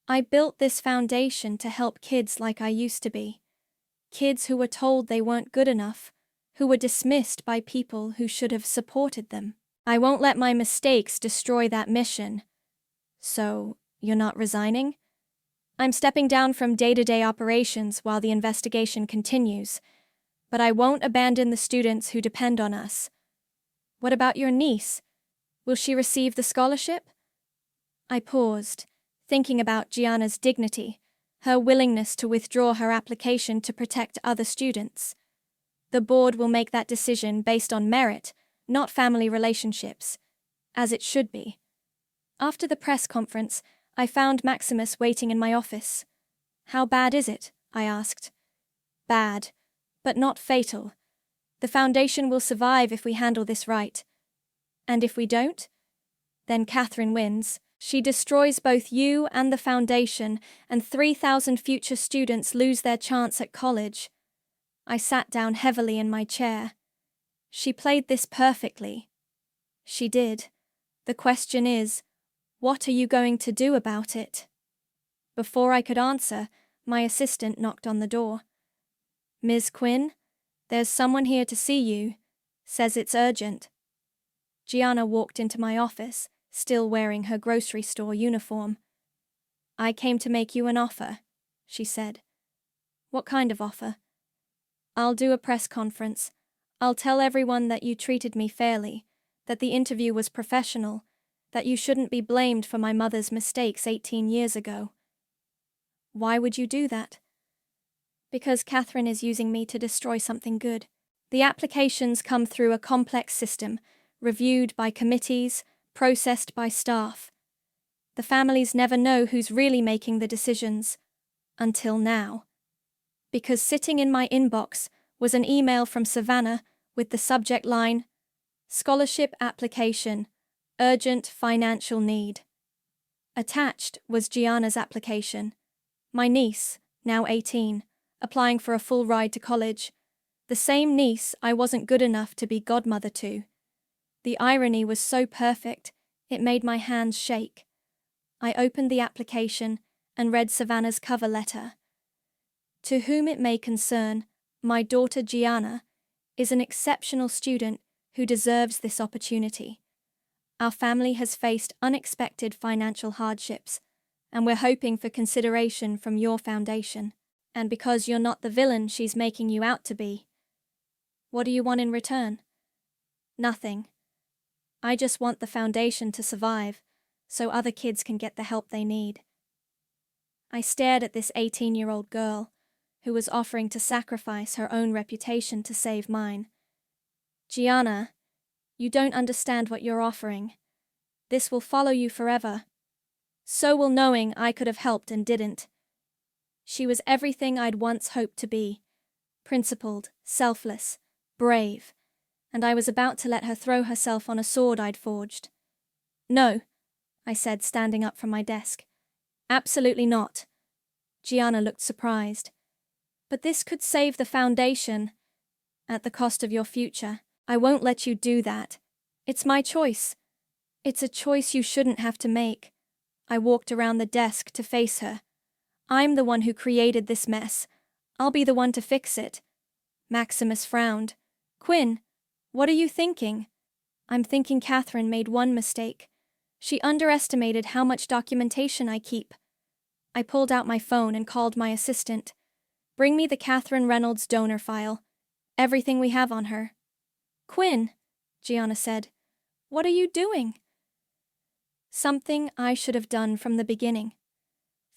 I built this foundation to help kids like I used to be. Kids who were told they weren't good enough, who were dismissed by people who should have supported them. I won't let my mistakes destroy that mission. So, you're not resigning? I'm stepping down from day-to-day operations while the investigation continues, but I won't abandon the students who depend on us. What about your niece? Will she receive the scholarship? I paused, thinking about Gianna's dignity, her willingness to withdraw her application to protect other students. The board will make that decision based on merit, not family relationships, as it should be. After the press conference, I found Maximus waiting in my office. How bad is it? I asked. Bad, but not fatal. The foundation will survive if we handle this right. And if we don't? Then Catherine wins. She destroys both you and the foundation, and 3,000 future students lose their chance at college. I sat down heavily in my chair. She played this perfectly. She did. The question is, what are you going to do about it? Before I could answer, my assistant knocked on the door. Ms. Quinn, there's someone here to see you. Says it's urgent. Gianna walked into my office, still wearing her grocery store uniform. I came to make you an offer, she said. What kind of offer? I'll do a press conference. I'll tell everyone that you treated me fairly, that the interview was professional, that you shouldn't be blamed for my mother's mistakes 18 years ago. Why would you do that? Because Catherine is using me to destroy something good. The applications come through a complex system, reviewed by committees, processed by staff. The families never know who's really making the decisions. Until now. Because sitting in my inbox was an email from Savannah with the subject line, Scholarship Application, Urgent Financial Need. Attached was Gianna's application. My niece, now 18, applying for a full ride to college. The same niece I wasn't good enough to be godmother to. The irony was so perfect, it made my hands shake. I opened the application and read Savannah's cover letter. To whom it may concern, my daughter Gianna is an exceptional student who deserves this opportunity. Our family has faced unexpected financial hardships, and we're hoping for consideration from your foundation. And because you're not the villain she's making you out to be. What do you want in return? Nothing. I just want the foundation to survive, so other kids can get the help they need. I stared at this 18-year-old girl, who was offering to sacrifice her own reputation to save mine. Gianna, you don't understand what you're offering. This will follow you forever. So will knowing I could have helped and didn't. She was everything I'd once hoped to be. Principled, selfless, brave, and I was about to let her throw herself on a sword I'd forged. No, I said, standing up from my desk. Absolutely not. Gianna looked surprised. But this could save the foundation. At the cost of your future. I won't let you do that. It's my choice. It's a choice you shouldn't have to make. I walked around the desk to face her. I'm the one who created this mess. I'll be the one to fix it. Maximus frowned. Quinn, what are you thinking? I'm thinking Catherine made one mistake. She underestimated how much documentation I keep. I pulled out my phone and called my assistant. Bring me the Catherine Reynolds donor file. Everything we have on her. Quinn, Gianna said, what are you doing? Something I should have done from the beginning.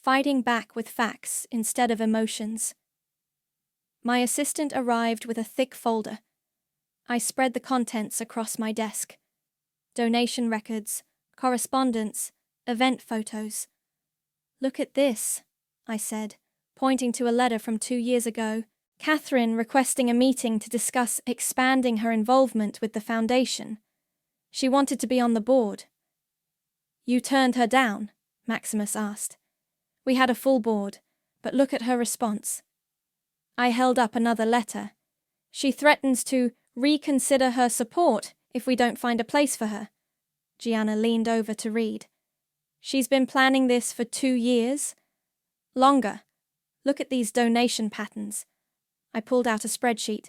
Fighting back with facts instead of emotions. My assistant arrived with a thick folder. I spread the contents across my desk. Donation records, correspondence, event photos. Look at this, I said, pointing to a letter from 2 years ago. Catherine requesting a meeting to discuss expanding her involvement with the foundation. She wanted to be on the board. You turned her down? Maximus asked. We had a full board, but look at her response. I held up another letter. She threatens to reconsider her support if we don't find a place for her. Gianna leaned over to read. She's been planning this for 2 years? Longer. Look at these donation patterns. I pulled out a spreadsheet.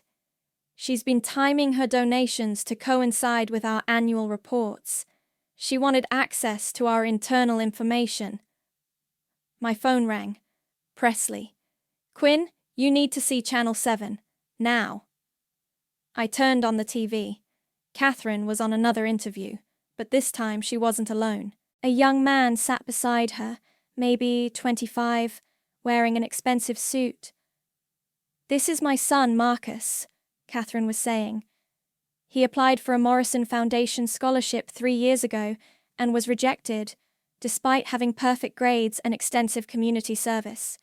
She's been timing her donations to coincide with our annual reports. She wanted access to our internal information. My phone rang. Presley. Quinn, you need to see Channel 7. Now. I turned on the TV. Catherine was on another interview, but this time she wasn't alone. A young man sat beside her, maybe 25, wearing an expensive suit. This is my son, Marcus, Catherine was saying. He applied for a Morrison Foundation scholarship 3 years ago and was rejected, despite having perfect grades and extensive community service.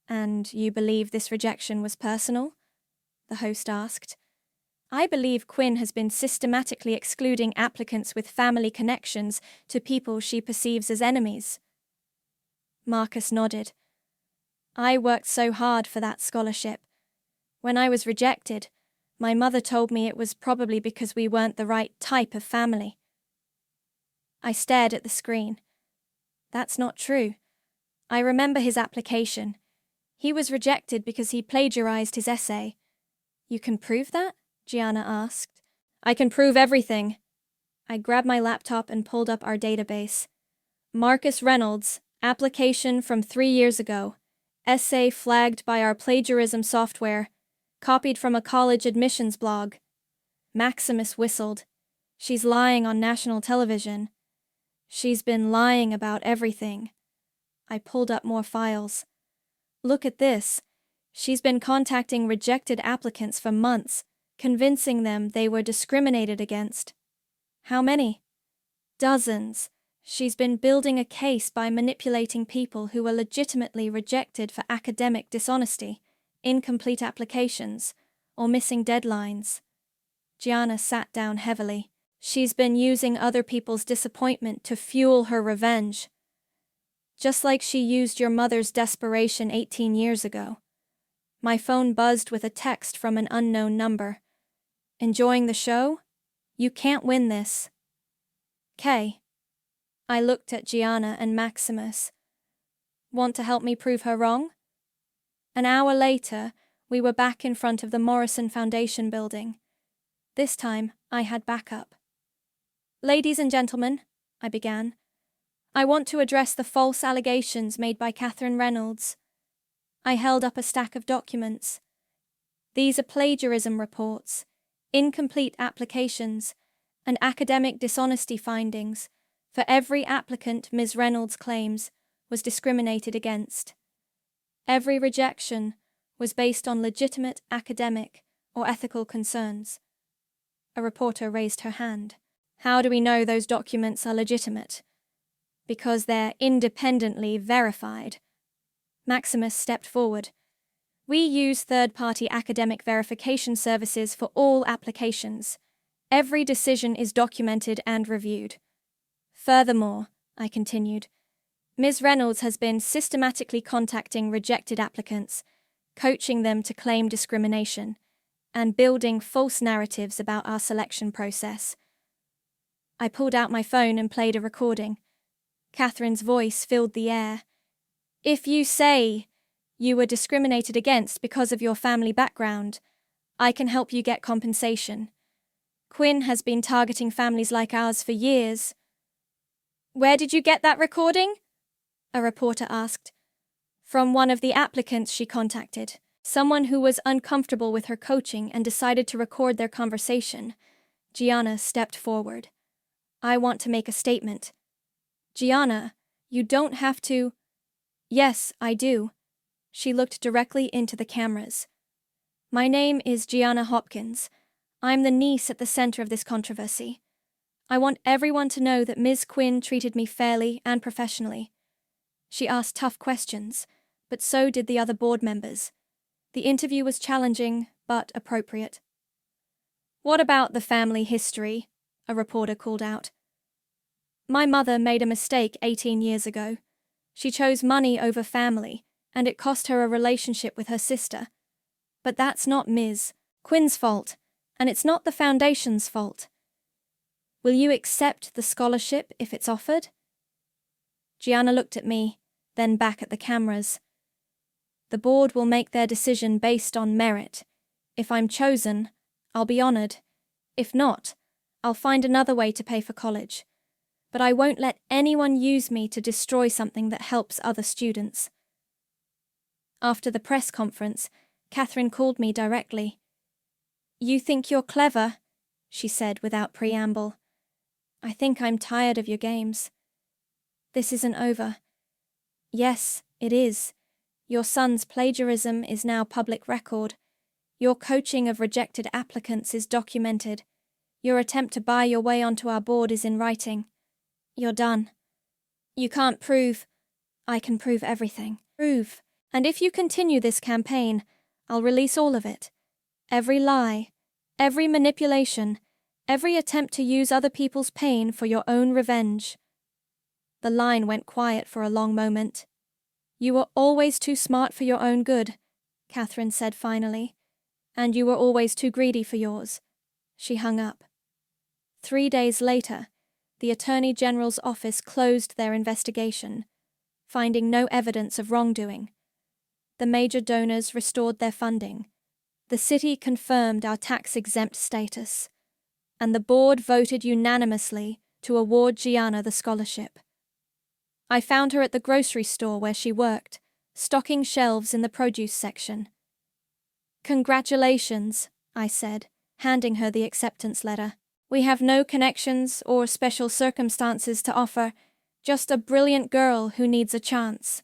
And you believe this rejection was personal? The host asked. I believe Quinn has been systematically excluding applicants with family connections to people she perceives as enemies. Marcus nodded. I worked so hard for that scholarship. When I was rejected, my mother told me it was probably because we weren't the right type of family. I stared at the screen. That's not true. I remember his application. He was rejected because he plagiarized his essay. You can prove that? Gianna asked. I can prove everything. I grabbed my laptop and pulled up our database. Marcus Reynolds, application from 3 years ago. Essay flagged by our plagiarism software. Copied from a college admissions blog. Maximus whistled. She's lying on national television. She's been lying about everything. I pulled up more files. Look at this. She's been contacting rejected applicants for months, convincing them they were discriminated against. How many? Dozens. She's been building a case by manipulating people who were legitimately rejected for academic dishonesty, incomplete applications, or missing deadlines. Gianna sat down heavily. She's been using other people's disappointment to fuel her revenge. Just like she used your mother's desperation 18 years ago. My phone buzzed with a text from an unknown number. Enjoying the show? You can't win this. Kay. I looked at Gianna and Maximus. Want to help me prove her wrong? An hour later, we were back in front of the Morrison Foundation building. This time, I had backup. Ladies and gentlemen, I began, I want to address the false allegations made by Catherine Reynolds. I held up a stack of documents. These are plagiarism reports, incomplete applications, and academic dishonesty findings for every applicant Ms. Reynolds claims was discriminated against. Every rejection was based on legitimate academic or ethical concerns. A reporter raised her hand. How do we know those documents are legitimate? Because they're independently verified. Maximus stepped forward. We use third-party academic verification services for all applications. Every decision is documented and reviewed. Furthermore, I continued, Ms. Reynolds has been systematically contacting rejected applicants, coaching them to claim discrimination, and building false narratives about our selection process. I pulled out my phone and played a recording. Catherine's voice filled the air. If you say you were discriminated against because of your family background, I can help you get compensation. Quinn has been targeting families like ours for years. Where did you get that recording? A reporter asked. From one of the applicants she contacted, someone who was uncomfortable with her coaching and decided to record their conversation. Gianna stepped forward. I want to make a statement. Gianna, you don't have to. Yes, I do. She looked directly into the cameras. My name is Gianna Hopkins. I'm the niece at the center of this controversy. I want everyone to know that Ms. Quinn treated me fairly and professionally. She asked tough questions, but so did the other board members. The interview was challenging, but appropriate. What about the family history? A reporter called out. My mother made a mistake 18 years ago. She chose money over family, and it cost her a relationship with her sister. But that's not Ms. Quinn's fault, and it's not the foundation's fault. Will you accept the scholarship if it's offered? Gianna looked at me, then back at the cameras. The board will make their decision based on merit. If I'm chosen, I'll be honored. If not, I'll find another way to pay for college. But I won't let anyone use me to destroy something that helps other students. After the press conference, Catherine called me directly. You think you're clever, she said without preamble. I think I'm tired of your games. This isn't over. Yes, it is. Your son's plagiarism is now public record. Your coaching of rejected applicants is documented. Your attempt to buy your way onto our board is in writing. You're done. You can't prove. I can prove everything. Prove. And if you continue this campaign, I'll release all of it. Every lie, every manipulation, every attempt to use other people's pain for your own revenge. The line went quiet for a long moment. You were always too smart for your own good, Catherine said finally, and you were always too greedy for yours. She hung up. 3 days later, the Attorney General's office closed their investigation, finding no evidence of wrongdoing. The major donors restored their funding. The city confirmed our tax-exempt status, and the board voted unanimously to award Gianna the scholarship. I found her at the grocery store where she worked, stocking shelves in the produce section. Congratulations, I said, handing her the acceptance letter. We have no connections or special circumstances to offer, just a brilliant girl who needs a chance.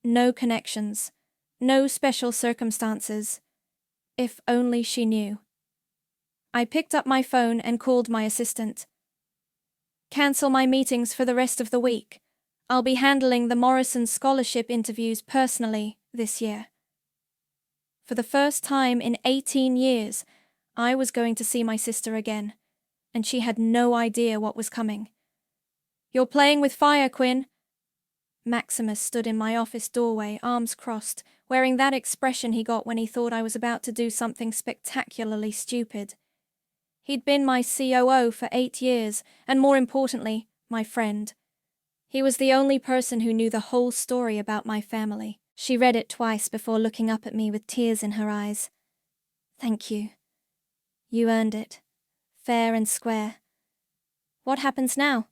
No connections, no special circumstances. If only she knew. I picked up my phone and called my assistant. Cancel my meetings for the rest of the week. I'll be handling the Morrison scholarship interviews personally this year. For the first time in 18 years, I was going to see my sister again, and she had no idea what was coming. You're playing with fire, Quinn. Maximus stood in my office doorway, arms crossed, wearing that expression he got when he thought I was about to do something spectacularly stupid. He'd been my COO for 8 years, and more importantly, my friend. He was the only person who knew the whole story about my family. She read it twice before looking up at me with tears in her eyes. Thank you. You earned it. Fair and square. What happens now?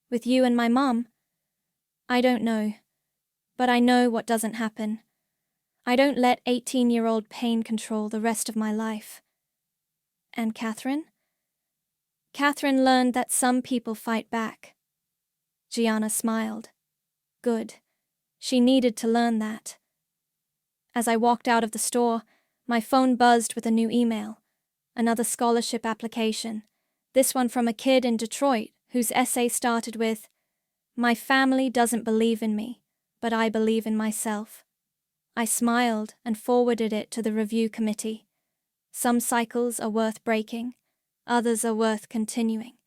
With you and my mom? I don't know. But I know what doesn't happen. I don't let 18-year-old pain control the rest of my life. And Catherine? Catherine learned that some people fight back. Gianna smiled. Good. She needed to learn that. As I walked out of the store, my phone buzzed with a new email. Another scholarship application. This one from a kid in Detroit whose essay started with, "My family doesn't believe in me, but I believe in myself." I smiled and forwarded it to the review committee. Some cycles are worth breaking, others are worth continuing.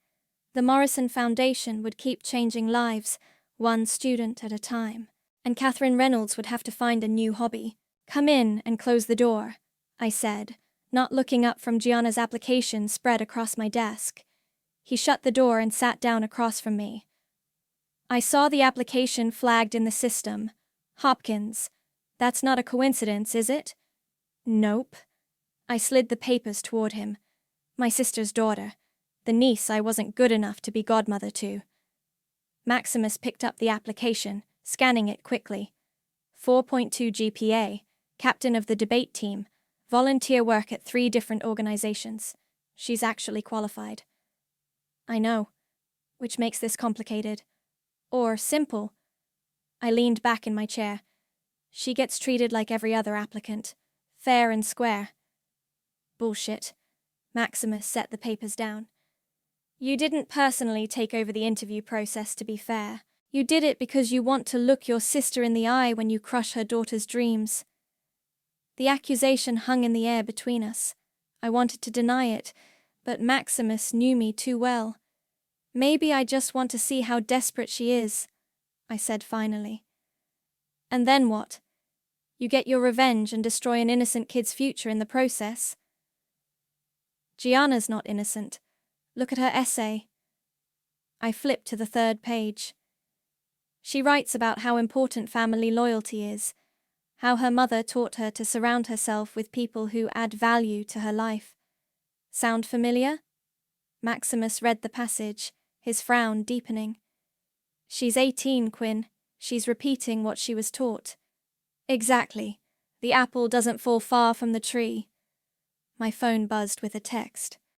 The Morrison Foundation would keep changing lives, one student at a time, and Catherine Reynolds would have to find a new hobby. "Come in and close the door," I said, not looking up from Gianna's application spread across my desk. He shut the door and sat down across from me. I saw the application flagged in the system. Hopkins. That's not a coincidence, is it? Nope. I slid the papers toward him. My sister's daughter. The niece I wasn't good enough to be godmother to. Maximus picked up the application, scanning it quickly. 4.2 GPA, captain of the debate team, volunteer work at 3 different organizations. She's actually qualified. I know, which makes this complicated. Or simple. I leaned back in my chair. She gets treated like every other applicant. Fair and square. Bullshit. Maximus set the papers down. You didn't personally take over the interview process to be fair. You did it because you want to look your sister in the eye when you crush her daughter's dreams. The accusation hung in the air between us. I wanted to deny it, but Maximus knew me too well. Maybe I just want to see how desperate she is, I said finally. And then what? You get your revenge and destroy an innocent kid's future in the process. Gianna's not innocent. Look at her essay. I flipped to the 3rd page. She writes about how important family loyalty is, how her mother taught her to surround herself with people who add value to her life. Sound familiar? Maximus read the passage, his frown deepening. She's 18, Quinn. She's repeating what she was taught. Exactly. The apple doesn't fall far from the tree. My phone buzzed with a text.